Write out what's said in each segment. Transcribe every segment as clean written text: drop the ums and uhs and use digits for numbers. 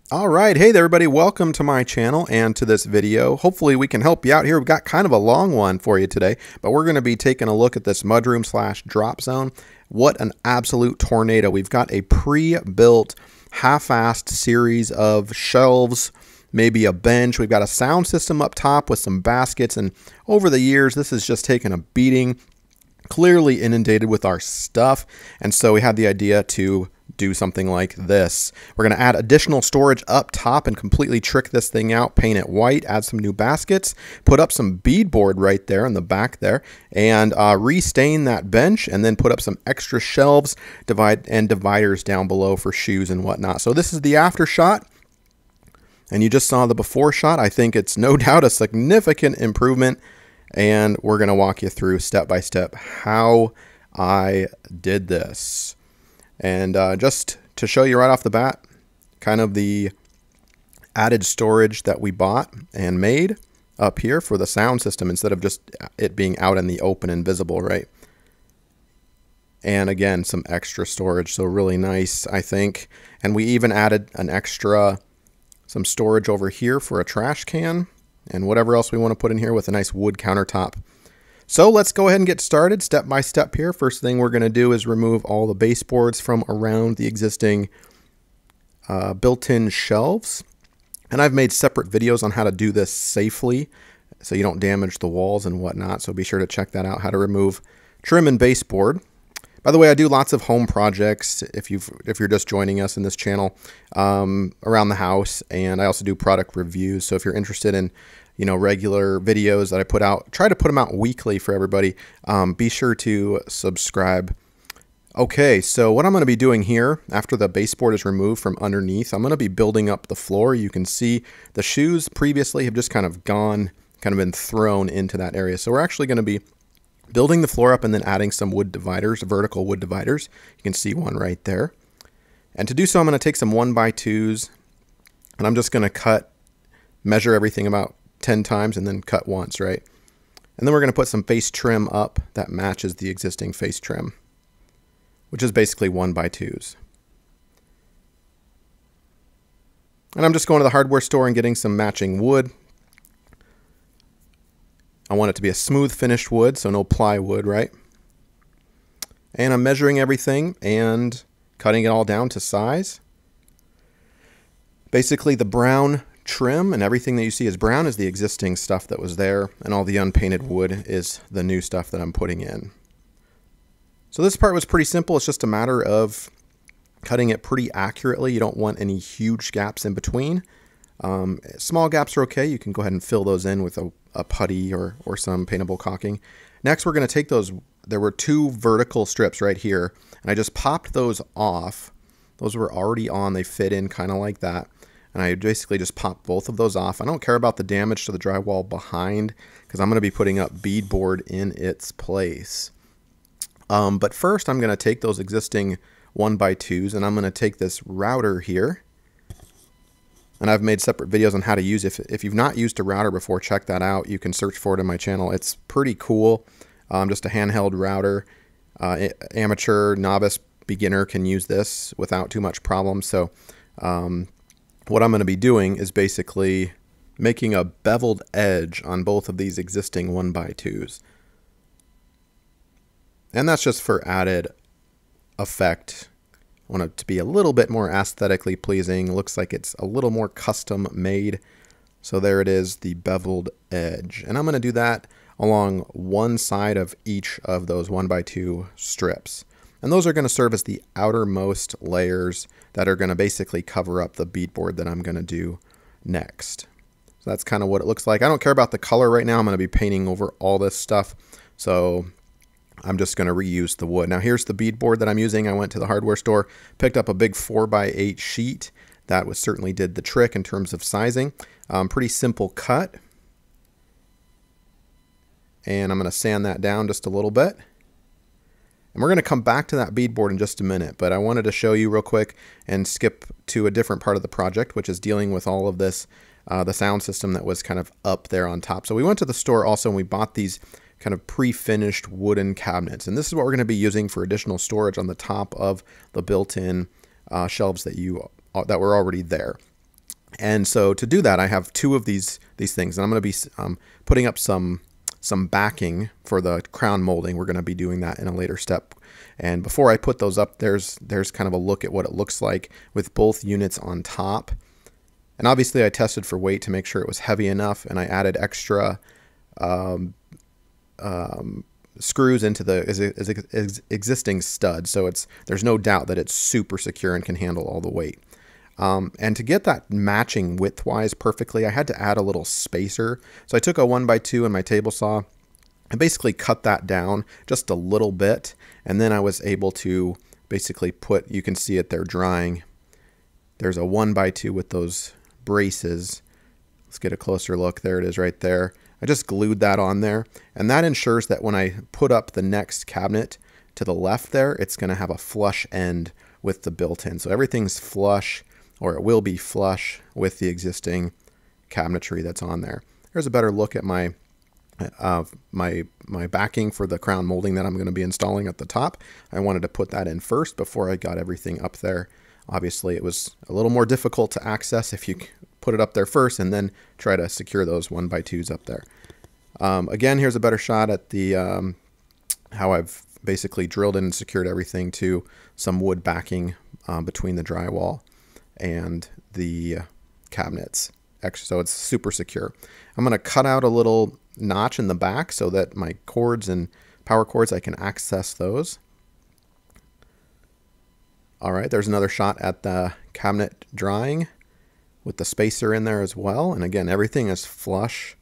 All right, hey there everybody, welcome to my channel and to this video. Hopefully we can help you out here. We've got kind of a long one for you today, but we're going to be taking a look at this mudroom slash drop zone. What an absolute tornado. We've got a pre-built, half-assed series of shelves, maybe a bench. We've got a sound system up top with some baskets, and over the years this has just taken a beating, clearly inundated with our stuff, and so we had the idea to do something like this. We're going to add additional storage up top and completely trick this thing out, paint it white, add some new baskets, put up some beadboard right there in the back there, and restain that bench, and then put up some extra shelves, dividers down below for shoes and whatnot. So this is the after shot, and you just saw the before shot. I think it's no doubt a significant improvement, and we're going to walk you through step by step how I did this. And just to show you right off the bat, kind of the added storage that we bought and made up here for the sound system instead of just it being out in the open and visible, right? And again, some extra storage, so really nice, I think. And we even added an extra, some storage over here for a trash can and whatever else we want to put in here with a nice wood countertop. So let's go ahead and get started step by step here. First thing we're going to do is remove all the baseboards from around the existing built-in shelves. And I've made separate videos on how to do this safely so you don't damage the walls and whatnot. So be sure to check that out, how to remove trim and baseboard. By the way, I do lots of home projects if you're just joining us in this channel around the house, and I also do product reviews. So if you're interested in regular videos that I put out, try to put them out weekly for everybody. Be sure to subscribe. Okay, so what I'm going to be doing here after the baseboard is removed from underneath, I'm going to be building up the floor. You can see the shoes previously have just kind of been thrown into that area. So we're actually going to be building the floor up and then adding some wood dividers, vertical wood dividers. You can see one right there. And to do so, I'm going to take some 1x2s, and I'm just going to measure everything about 10 times and then cut once, right? And then we're going to put some face trim up that matches the existing face trim, which is basically 1x2s. And I'm just going to the hardware store and getting some matching wood. I want it to be a smooth finished wood, so no plywood, right? And I'm measuring everything and cutting it all down to size. Basically the brown trim and everything that you see is brown is the existing stuff that was there, and all the unpainted wood is the new stuff that I'm putting in. So this part was pretty simple. It's just a matter of cutting it pretty accurately. You don't want any huge gaps in between. Small gaps are okay. You can go ahead and fill those in with a putty or some paintable caulking. Next, we're going to take those. There were two vertical strips right here, and I just popped those off. Those were already on. They fit in kind of like that. And I basically just popped both of those off. I don't care about the damage to the drywall behind because I'm going to be putting up beadboard in its place. But first I'm going to take those existing 1x2s and I'm going to take this router here. And I've made separate videos on how to use it. If you've not used a router before, check that out. You can search for it in my channel. It's pretty cool. Just a handheld router. Amateur, novice, beginner can use this without too much problem. So what I'm going to be doing is basically making a beveled edge on both of these existing 1x2s. And that's just for added effect. I want it to be a little bit more aesthetically pleasing. Looks like it's a little more custom made. So there it is, the beveled edge. And I'm going to do that along one side of each of those 1x2 strips. And those are going to serve as the outermost layers that are going to basically cover up the beadboard that I'm going to do next. So that's kind of what it looks like. I don't care about the color right now. I'm going to be painting over all this stuff. So I'm just going to reuse the wood. Now here's the beadboard that I'm using. I went to the hardware store, picked up a big 4x8 sheet. That certainly did the trick in terms of sizing. Pretty simple cut. And I'm going to sand that down just a little bit. And we're going to come back to that beadboard in just a minute, but I wanted to show you real quick and skip to a different part of the project, which is dealing with all of this, the sound system that was kind of up there on top. So we went to the store also and we bought these kind of pre-finished wooden cabinets. And this is what we're going to be using for additional storage on the top of the built-in shelves that were already there. And so to do that, I have two of these things, and I'm going to be putting up some backing for the crown molding. We're going to be doing that in a later step. And before I put those up, there's kind of a look at what it looks like with both units on top. And obviously I tested for weight to make sure it was heavy enough, and I added extra screws into the existing stud, so there's no doubt that it's super secure and can handle all the weight. And to get that matching width-wise perfectly, I had to add a little spacer. So I took a 1x2 in my table saw and basically cut that down just a little bit, and then I was able to basically put, you can see it there drying. There's a 1x2 with those braces. Let's get a closer look. There it is right there. I just glued that on there, and that ensures that when I put up the next cabinet to the left there, it's going to have a flush end with the built-in. So everything's flush, or it will be flush with the existing cabinetry that's on there. Here's a better look at my my backing for the crown molding that I'm going to be installing at the top. I wanted to put that in first before I got everything up there. Obviously, it was a little more difficult to access if you put it up there first and then try to secure those 1x2s up there. Again, here's a better shot at the how I've basically drilled in and secured everything to some wood backing between the drywall and the cabinets. So it's super secure. I'm going to cut out a little notch in the back so that my cords and power cords, I can access those. All right, there's another shot at the cabinet drying with the spacer in there as well. And again, everything is flush,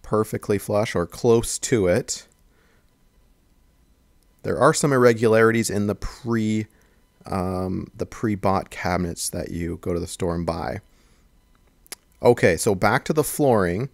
perfectly flush or close to it. There are some irregularities in the pre-bought cabinets that you go to the store and buy. Okay, so back to the flooring.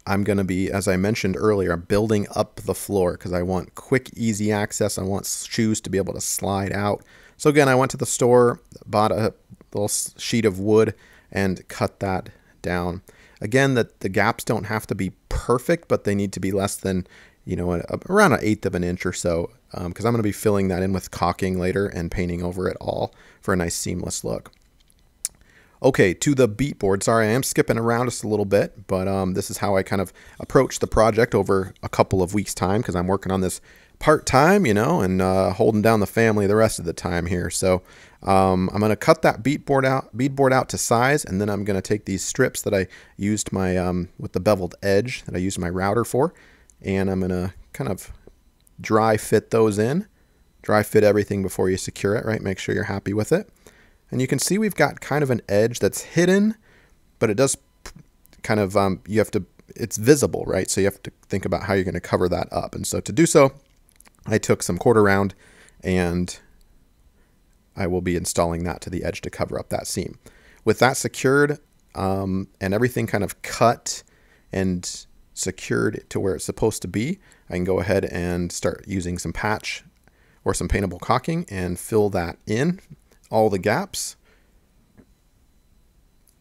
I'm going to be, as I mentioned earlier, building up the floor because I want quick, easy access. I want shoes to be able to slide out. So again, I went to the store, bought a little sheet of wood, and cut that down. Again, the gaps don't have to be perfect, but they need to be less than, you know, around 1/8 of an inch or so, because I'm going to be filling that in with caulking later and painting over it all for a nice seamless look. Okay, to the beadboard. Sorry, I am skipping around just a little bit, but this is how I kind of approach the project over a couple of weeks' time because I'm working on this part-time, you know, and holding down the family the rest of the time here. So I'm going to cut that beadboard out to size, and then I'm going to take these strips that I used my with the beveled edge that I used my router for, and I'm going to kind of dry fit those in. Dry fit everything before you secure it, right? Make sure you're happy with it. And you can see we've got kind of an edge that's hidden, but it does kind of, you have to, it's visible, right? So you have to think about how you're going to cover that up. And so to do so, I took some 1/4 round and I will be installing that to the edge to cover up that seam. With that secured and everything kind of cut and secured to where it's supposed to be, I can go ahead and start using some patch or some paintable caulking and fill that in, all the gaps.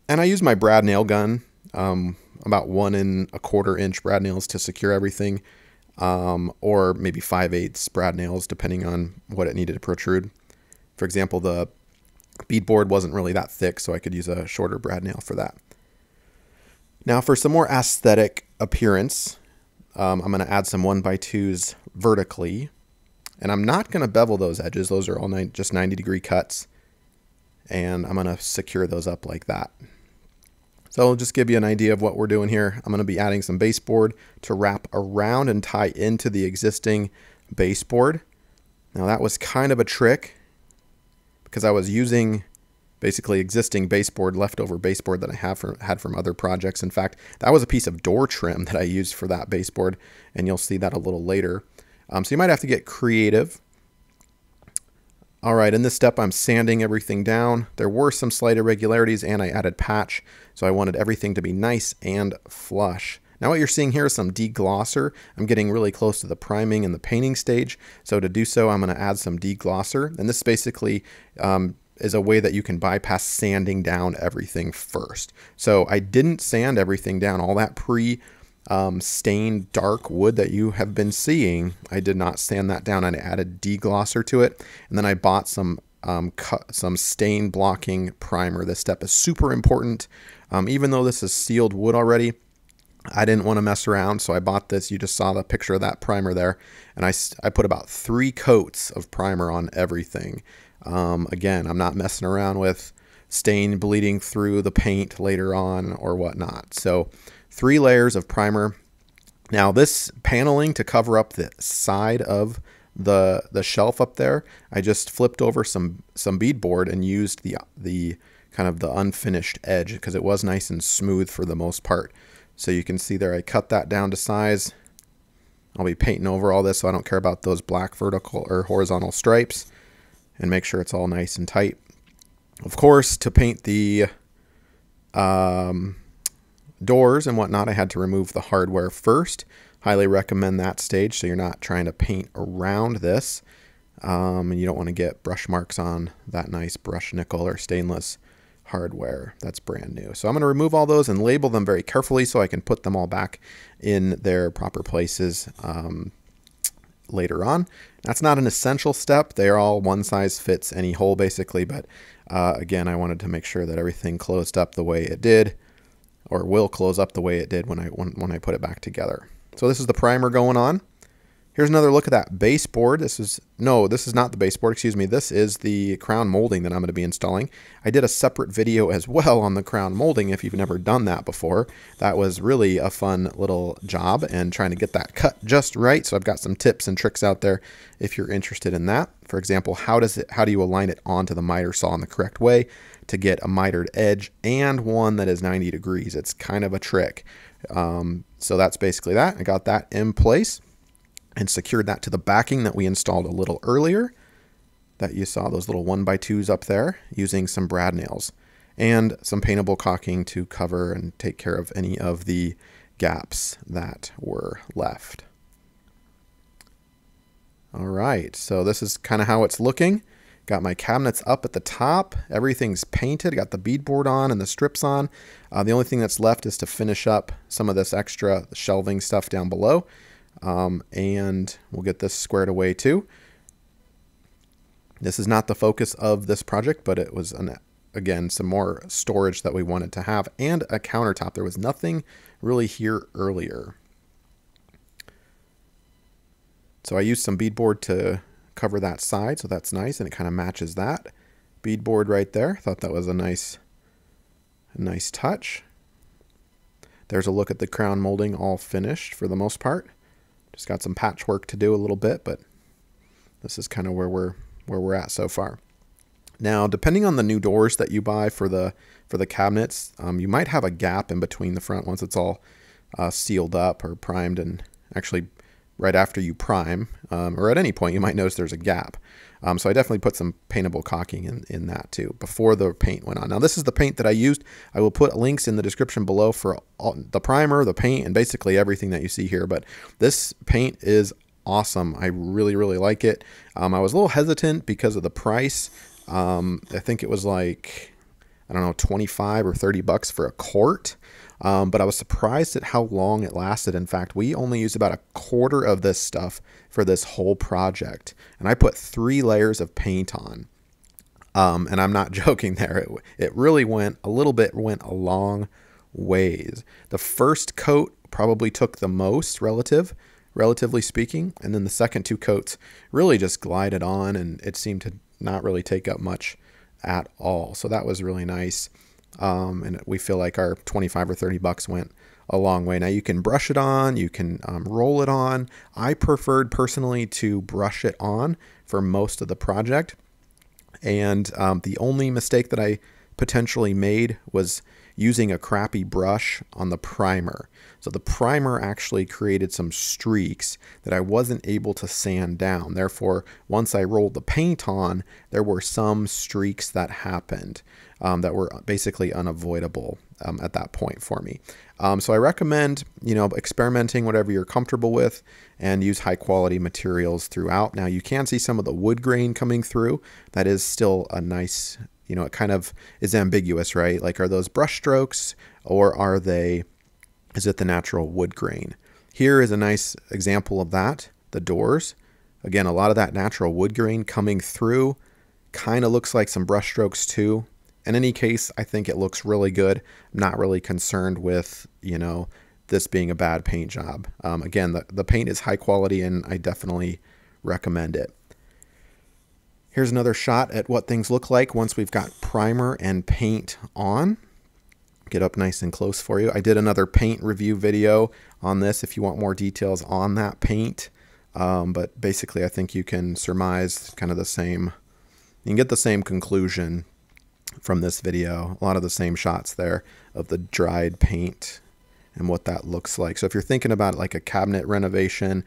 And I use my brad nail gun, about 1 1/4 inch brad nails to secure everything, or maybe 5/8 brad nails depending on what it needed to protrude. For example, the beadboard wasn't really that thick, so I could use a shorter brad nail for that. Now for some more aesthetic appearance, I'm going to add some 1x2s vertically, and I'm not going to bevel those edges. Those are all just 90-degree cuts. And I'm going to secure those up like that. So I'll just give you an idea of what we're doing here. I'm going to be adding some baseboard to wrap around and tie into the existing baseboard. Now that was kind of a trick because I was using basically existing baseboard, leftover baseboard that I had from other projects. In fact, that was a piece of door trim that I used for that baseboard, and you'll see that a little later. So you might have to get creative. All right, in this step, I'm sanding everything down. There were some slight irregularities, and I added patch, so I wanted everything to be nice and flush. Now what you're seeing here is some deglosser. I'm getting really close to the priming and the painting stage, so to do so, I'm going to add some deglosser, and this basically is a way that you can bypass sanding down everything first. So I didn't sand everything down. All that stained dark wood that you have been seeing, I did not sand that down. I added deglosser to it, and then I bought some some stain blocking primer. This step is super important. Even though this is sealed wood already, I didn't want to mess around, so I bought this. You just saw the picture of that primer there, and I put about 3 coats of primer on everything. Again, I'm not messing around with stain bleeding through the paint later on or whatnot. So 3 layers of primer. Now this paneling to cover up the side of the shelf up there, I just flipped over some beadboard and used the kind of the unfinished edge because it was nice and smooth for the most part. So you can see there I cut that down to size. I'll be painting over all this, so I don't care about those black vertical or horizontal stripes, and make sure it's all nice and tight. Of course, to paint the doors and whatnot, I had to remove the hardware first. Highly recommend that stage so you're not trying to paint around this, and you don't want to get brush marks on that nice brush nickel or stainless hardware that's brand new. So I'm going to remove all those and label them very carefully so I can put them all back in their proper places later on. That's not an essential step. They're all one size fits any hole basically, but again, I wanted to make sure that everything closed up the way it did, or will close up the way it did when I put it back together. So this is the primer going on. Here's another look at that baseboard. This is not the baseboard, excuse me. This is the crown molding that I'm going to be installing. I did a separate video as well on the crown molding if you've never done that before. That was really a fun little job and trying to get that cut just right. So I've got some tips and tricks out there if you're interested in that. For example, how do you align it onto the miter saw in the correct way to get a mitered edge and one that is 90 degrees. It's kind of a trick. So that's basically that. I got that in place and secured that to the backing that we installed a little earlier, that you saw those little 1x2s up there, using some brad nails and some paintable caulking to cover and take care of any of the gaps that were left. All right, so this is kind of how it's looking. Got my cabinets up at the top. Everything's painted. Got the beadboard on and the strips on. The only thing that's left is to finish up some of this extra shelving stuff down below. And we'll get this squared away too. This is not the focus of this project, but it was, again, some more storage that we wanted to have, and a countertop. There was nothing really here earlier. So I used some beadboard to cover that side, so that's nice, and it kind of matches that beadboard right there. Thought that was a nice touch. There's a look at the crown molding all finished for the most part. Just got some patchwork to do a little bit, but this is kind of where we're at so far. Now, depending on the new doors that you buy for the cabinets, you might have a gap in between the front once it's all sealed up or primed, and actually right after you prime, or at any point, you might notice there's a gap. So I definitely put some paintable caulking in that too before the paint went on. Now this is the paint that I used. I will put links in the description below for the primer, the paint, and basically everything that you see here. But this paint is awesome. I really, really like it. I was a little hesitant because of the price. I think it was like, I don't know, 25 or 30 bucks for a quart. But I was surprised at how long it lasted. In fact, we only used about a quarter of this stuff for this whole project. And I put 3 layers of paint on. And I'm not joking there. It really went a long ways. The first coat probably took the most relatively speaking. And then the second 2 coats really just glided on, and it seemed to not really take up much at all. So that was really nice. And we feel like our 25 or 30 bucks went a long way. Now you can brush it on, you can roll it on. I preferred personally to brush it on for most of the project. And the only mistake that I potentially made was using a crappy brush on the primer. So the primer actually created some streaks that I wasn't able to sand down. Therefore, once I rolled the paint on, there were some streaks that happened that were basically unavoidable at that point for me. So I recommend, experimenting whatever you're comfortable with, and use high quality materials throughout. Now you can see some of the wood grain coming through. That is still a nice, it kind of is ambiguous, right? Like, are those brush strokes, or is it the natural wood grain? Here is a nice example of that. The doors, again, a lot of that natural wood grain coming through, kind of looks like some brush strokes too. In any case, I think it looks really good. I'm not really concerned with, you know, this being a bad paint job. Again, the paint is high quality and I definitely recommend it. Here's another shot at what things look like once we've got primer and paint on. Get up nice and close for you. I did another paint review video on this if you want more details on that paint. But basically I think you can surmise kind of the same, you can get the same conclusion from this video. A lot of the same shots there of the dried paint and what that looks like. So if you're thinking about like a cabinet renovation,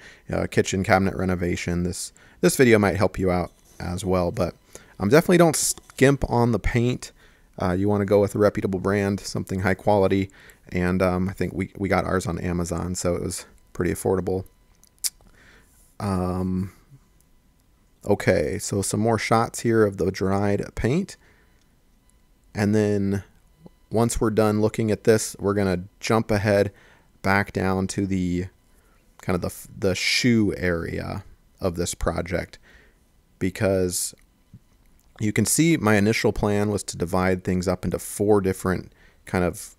kitchen cabinet renovation, this video might help you out as well. But definitely don't skimp on the paint. You want to go with a reputable brand, something high quality. And I think we got ours on Amazon, so it was pretty affordable. Okay, so some more shots here of the dried paint. And then once we're done looking at this, we're going to jump ahead back down to the kind of the shoe area of this project, because you can see my initial plan was to divide things up into 4 different kind of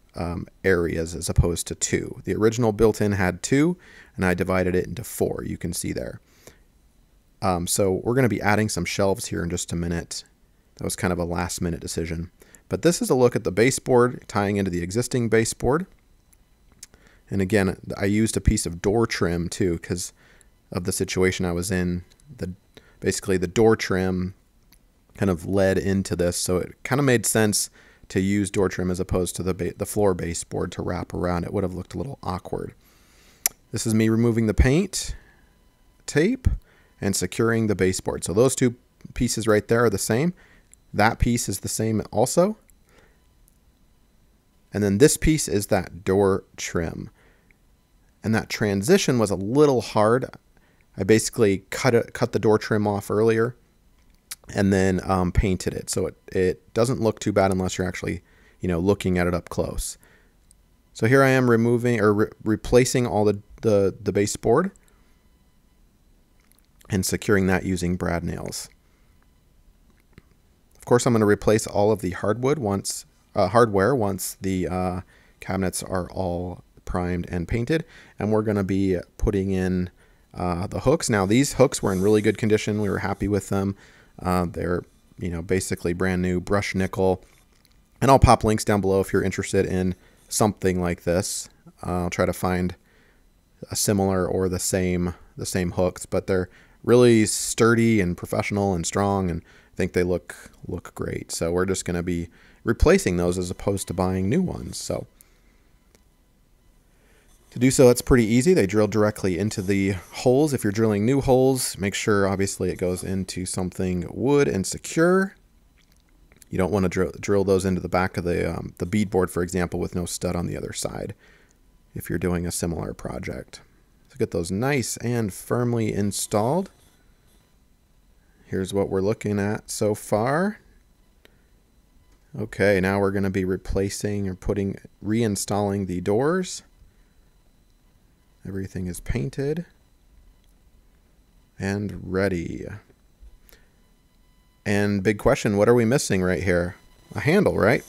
areas as opposed to 2. The original built-in had 2, and I divided it into 4. You can see there. So we're going to be adding some shelves here in just a minute. That was kind of a last-minute decision. But this is a look at the baseboard tying into the existing baseboard. And again, I used a piece of door trim too because of the situation I was in. Basically, the door trim kind of led into this, so it kind of made sense to use door trim as opposed to the floor baseboard to wrap around. It would have looked a little awkward. This is me removing the paint, tape, and securing the baseboard. So those 2 pieces right there are the same. That piece is the same also. And then this piece is that door trim. And that transition was a little hard. I basically cut the door trim off earlier and then painted it. So it doesn't look too bad unless you're actually, you know, looking at it up close. So here I am removing or replacing all the baseboard and securing that using brad nails. Of course, I'm going to replace all of the hardware once the cabinets are all primed and painted, and we're going to be putting in the hooks. Now, these hooks were in really good condition. We were happy with them. They're, you know, basically brand new brushed nickel, and I'll pop links down below if you're interested in something like this. I'll try to find a similar or the same hooks, but they're really sturdy and professional and strong, and I think they look great. So we're just going to be replacing those as opposed to buying new ones. So to do so, it's pretty easy. They drill directly into the holes. If you're drilling new holes, make sure obviously it goes into something wood and secure. You don't want to drill those into the back of the beadboard, for example, with no stud on the other side if you're doing a similar project. So get those nice and firmly installed. Here's what we're looking at so far. Okay, now we're going to be replacing or reinstalling the doors. Everything is painted and ready. And big question, what are we missing right here? A handle, right?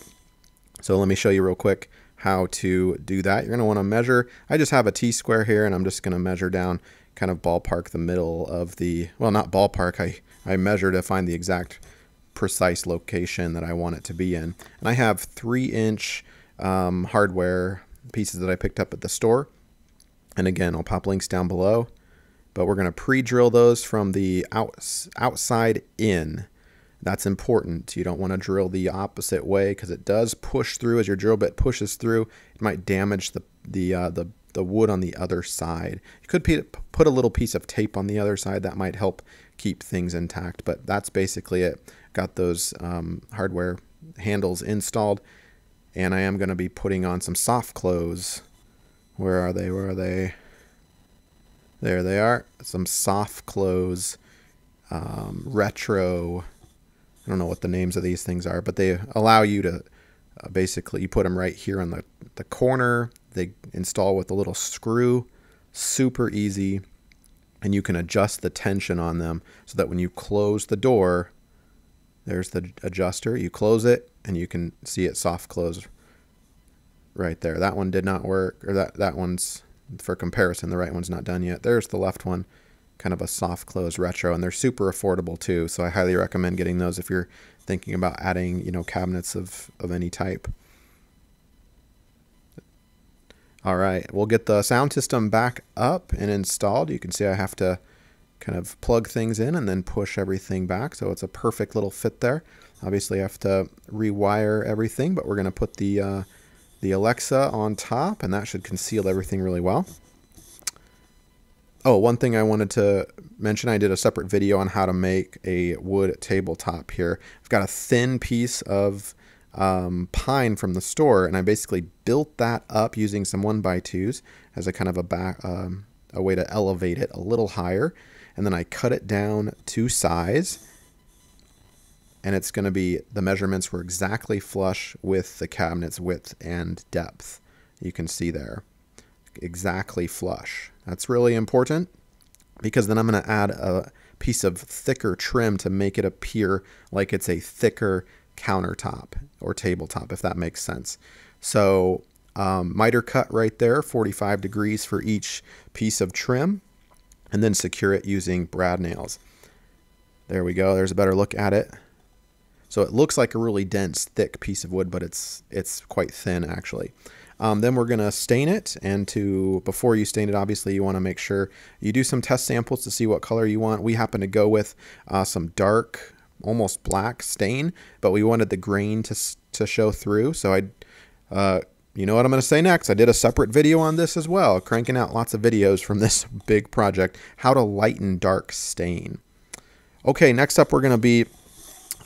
So let me show you real quick how to do that. You're going to want to measure. I just have a T-square here, and I'm just going to measure down, kind of ballpark the middle of the, well, not ballpark, I measure to find the exact precise location that I want it to be in. And I have 3-inch hardware pieces that I picked up at the store. And again, I'll pop links down below. But we're going to pre-drill those from the outside in. That's important. You don't want to drill the opposite way because it does push through. As your drill bit pushes through, it might damage the wood on the other side. You could put a little piece of tape on the other side. That might help keep things intact. But that's basically it. Got those hardware handles installed. And I am going to be putting on some soft close. Where are they? Where are they? There they are. Some soft close, retro. I don't know what the names of these things are, but they allow you to basically, you put them right here on the corner. They install with a little screw. Super easy. And you can adjust the tension on them so that when you close the door, There's the adjuster. You close it and you can see it soft close right there. That one did not work, or that one's for comparison. The right one's not done yet. There's the left one, kind of a soft close retro, and they're super affordable too. So I highly recommend getting those if you're thinking about adding, you know, cabinets of any type. All right, we'll get the sound system back up and installed. You can see I have to kind of plug things in and then push everything back, so it's a perfect little fit there. Obviously I have to rewire everything, but we're going to put the Alexa on top, and that should conceal everything really well. Oh, one thing I wanted to mention, I did a separate video on how to make a wood tabletop here. I've got a thin piece of pine from the store, and I basically built that up using some 1x2s as a kind of a way to elevate it a little higher, and then I cut it down to size, and it's going to be, the measurements were exactly flush with the cabinet's width and depth. You can see there, exactly flush. That's really important, because then I'm going to add a piece of thicker trim to make it appear like it's a thicker countertop or tabletop, if that makes sense. So miter cut right there, 45 degrees for each piece of trim, and then secure it using brad nails. There we go. There's a better look at it. So it looks like a really dense, thick piece of wood, but it's quite thin actually. Then we're going to stain it, and before you stain it, obviously you want to make sure you do some test samples to see what color you want. We happen to go with some dark, almost black stain, but we wanted the grain to show through. So you know what I'm going to say next. I did a separate video on this as well, cranking out lots of videos from this big project, how to lighten dark stain. Okay, next up we're going to be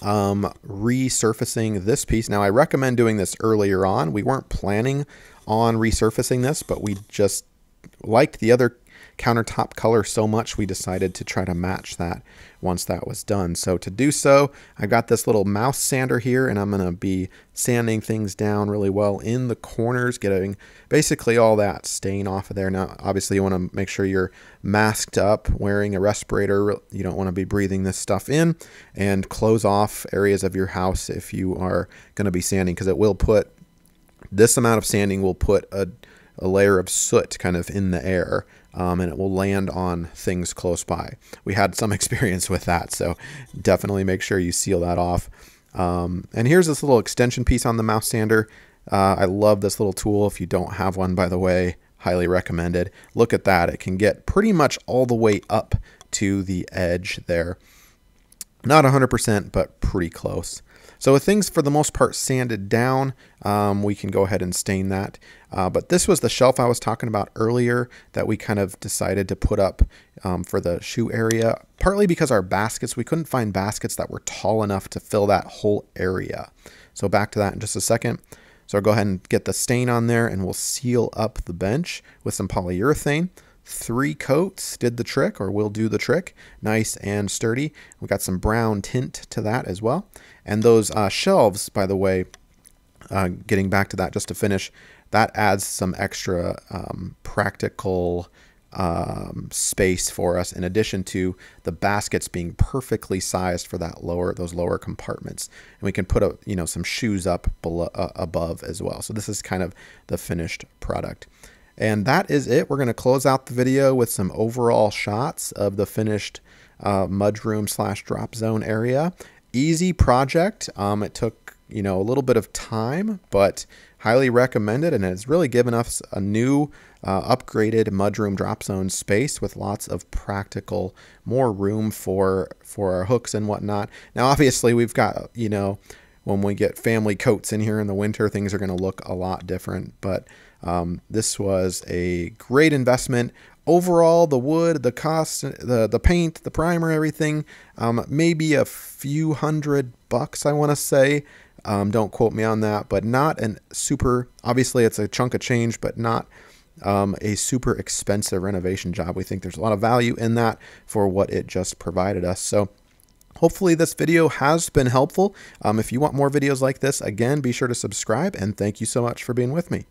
resurfacing this piece. Now I recommend doing this earlier on. We weren't planning on resurfacing this, but we just liked the other countertop color so much we decided to try to match that once that was done. So to do so, I got this little mouse sander here, and I'm going to be sanding things down really well in the corners, getting basically all that stain off of there. Now obviously you want to make sure you're masked up, wearing a respirator. You don't want to be breathing this stuff in, and close off areas of your house if you are going to be sanding, because it will put, this amount of sanding will put a layer of soot kind of in the air, and it will land on things close by. We had some experience with that, so definitely make sure you seal that off. And here's this little extension piece on the mouse sander. I love this little tool. If you don't have one, by the way, highly recommended. Look at that. It can get pretty much all the way up to the edge there. Not 100%, but pretty close. So with things for the most part sanded down, we can go ahead and stain that. But this was the shelf I was talking about earlier that we kind of decided to put up for the shoe area, partly because our baskets, we couldn't find baskets that were tall enough to fill that whole area. So back to that in just a second. So I'll go ahead and get the stain on there, and we'll seal up the bench with some polyurethane. 3 coats did the trick, or will do the trick. Nice and sturdy. We got some brown tint to that as well. And those shelves, by the way, getting back to that just to finish, that adds some extra practical space for us, in addition to the baskets being perfectly sized for that those lower compartments. And we can put some shoes up above as well. So this is kind of the finished product. And that is it. We're going to close out the video with some overall shots of the finished mudroom / drop zone area. Easy project. It took, a little bit of time, but highly recommended, and it's really given us a new upgraded mudroom drop zone space with lots of practical, more room for our hooks and whatnot. Now, obviously, we've got, when we get family coats in here in the winter, things are going to look a lot different, but this was a great investment. Overall, the wood, the cost, the paint, the primer, everything, maybe a few $100, I want to say. Don't quote me on that, but not an super, obviously it's a chunk of change, but not a super expensive renovation job. We think there's a lot of value in that for what it just provided us. So hopefully this video has been helpful. If you want more videos like this, again, be sure to subscribe, and thank you so much for being with me.